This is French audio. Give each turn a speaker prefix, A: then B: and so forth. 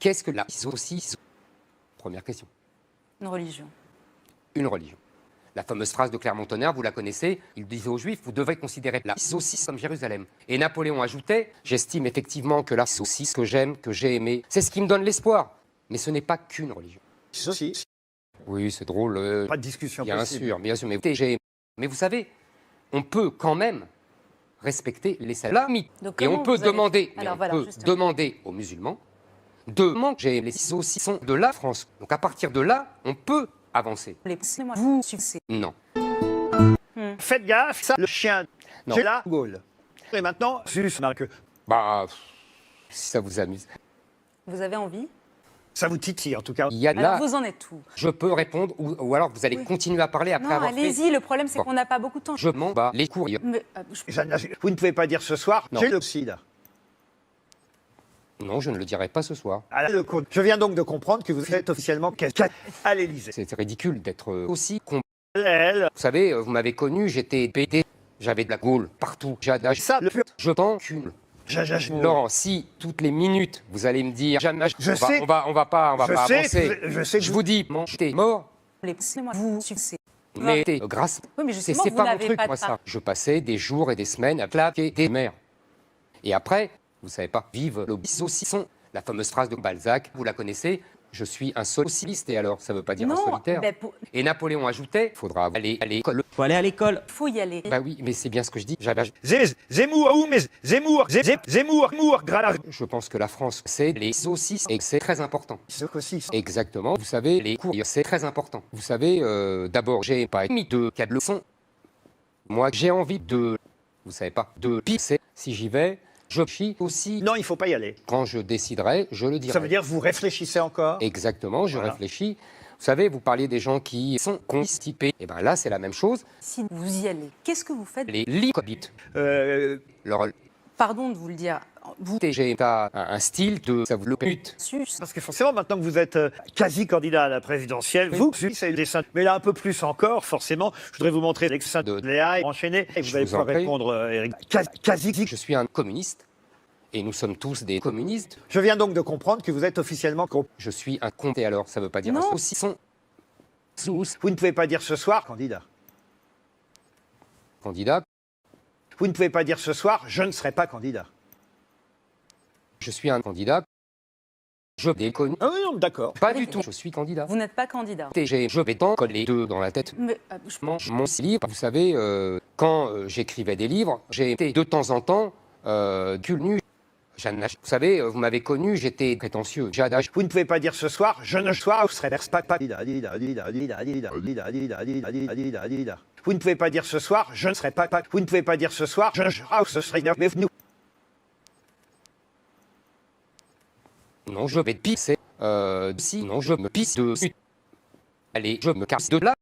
A: Qu'est-ce que la saucisse? Première question.
B: Une religion.
A: Une religion. La fameuse phrase de Clermont-Tonnerre, vous la connaissez, il disait aux Juifs, vous devrez considérer la saucisse comme Jérusalem. Et Napoléon ajoutait, j'estime effectivement que la saucisse que j'aime, que j'ai aimée, c'est ce qui me donne l'espoir. Mais ce n'est pas qu'une religion.
C: Saucisse.
A: Oui, c'est drôle.
C: Pas de discussion
A: bien
C: possible.
A: sûr, bien sûr. Mais vous savez, on peut quand même respecter les salamites.
B: Donc
A: Et on
B: comment
A: peut
B: vous avez-
A: demander,
B: Alors
A: on
B: voilà,
A: peut
B: justement.
A: demander aux musulmans de manger les saucissons de la France. Donc à partir de là, on peut avancer.
B: Laissez-moi vous succès.
A: Non.
C: Faites gaffe, ça, le chien.
A: Non.
C: J'ai la Gaulle. Et maintenant, sus, Marc,
A: Bah, si ça vous amuse.
B: Vous avez envie?
C: ça vous titille en tout cas.
A: Il y a
B: Alors
A: là,
B: vous en êtes où?
A: je peux répondre ou alors vous allez
B: Oui.
A: continuer à parler après
B: Non,
A: avoir fait.
B: allez-y, le problème c'est
A: Bon.
B: qu'on n'a pas beaucoup de temps.
A: Je m'en bats les couilles.
B: Mais,
C: Jeanne, vous ne pouvez pas dire ce soir,
A: Non.
C: j'ai le sida.
A: Non, je ne le dirai pas ce soir.
C: Je viens donc de comprendre que vous êtes officiellement à l'Élysée.
A: C'est ridicule d'être aussi con.
C: Elle,
A: Vous savez, vous m'avez connu, j'étais pété, j'avais de la gaule partout.
C: ça, le pur.
A: Je t'encule. Laurent, si toutes les minutes vous allez me dire, Jeanne,
C: Je
A: on
C: sais.
A: va pas
C: Je sais
A: avancer.
C: que- je sais que
A: Je vous dis, t'es mort,
B: laissez-moi vous succès.
A: mais t'es grâce.
B: Oui, mais justement,
A: C'est
B: vous
A: pas mon
B: n'avez
A: truc,
B: pas de
A: moi, ça.
B: part.
A: Je passais des jours et des semaines à claquer des mères. Et après, vous savez pas, vive le saucisson. La fameuse phrase de Balzac, vous la connaissez, je suis un socialiste. Et alors, ça veut pas dire un
B: Non,
A: solitaire.
B: ben,
A: Et Napoléon ajoutait, faudra aller à l'école.
D: Faut aller à l'école.
B: faut y aller.
A: Bah oui, mais c'est bien ce que je dis.
C: Zemmour, Grala.
A: Je pense que la France, c'est les saucisses et que c'est très important.
C: Saucisse.
A: Exactement. Vous savez, les cours, c'est très important. Vous savez, d'abord, j'ai pas mis de cas de leçons. Moi, j'ai envie de, vous savez pas, de pisser. Si j'y vais, je chie aussi.
C: Non, il ne faut pas y aller.
A: Quand je déciderai, je le dirai.
C: Ça veut dire que vous réfléchissez encore.
A: Exactement, je
C: Voilà.
A: réfléchis. Vous savez, vous parliez des gens qui sont constipés. Et bien là, c'est la même chose.
B: Si vous y allez, qu'est-ce que vous faites?
A: Les licobites. Leur
B: Pardon de vous le dire. Vous
A: TG a un style de ça vous le pute.
B: sus.
C: Parce que forcément, maintenant que vous êtes quasi candidat à la présidentielle, vous, c'est le dessin. Mais là, un peu plus encore, forcément, je voudrais vous montrer l'excès de Léa enchaîné. Et vous allez
A: vous en
C: pouvoir
A: prie.
C: répondre, Eric. Quasi.
A: Je suis un communiste. Et nous sommes tous des communistes.
C: Je viens donc de comprendre que vous êtes officiellement.
A: Je suis un comté alors, ça veut pas dire
B: Non.
A: un saucisson. Sous
C: Vous ne pouvez pas dire ce soir, candidat.
A: candidat.
C: Vous ne pouvez pas dire ce soir, je ne serai pas candidat.
A: Je suis un candidat. Je déconne.
C: Ah oui, non, d'accord.
A: Pas du tout. Je suis candidat.
B: Vous n'êtes pas candidat.
A: TG, je vais t'en coller deux dans la tête.
B: Mais,
A: Je mange mon livre. Vous savez, quand j'écrivais des livres, j'ai été de temps en temps cul nu. Vous savez, vous m'avez connu, j'étais prétentieux. J'adage.
C: Vous ne pouvez pas dire ce soir, je ne serai pas candidat. Vous ne pouvez pas dire ce soir, je ne serai pas. Vous ne pouvez pas dire ce soir, ce serait mais nous.
A: Non, je vais te pisser. Sinon, je me pisse dessus. Allez, je me casse de là.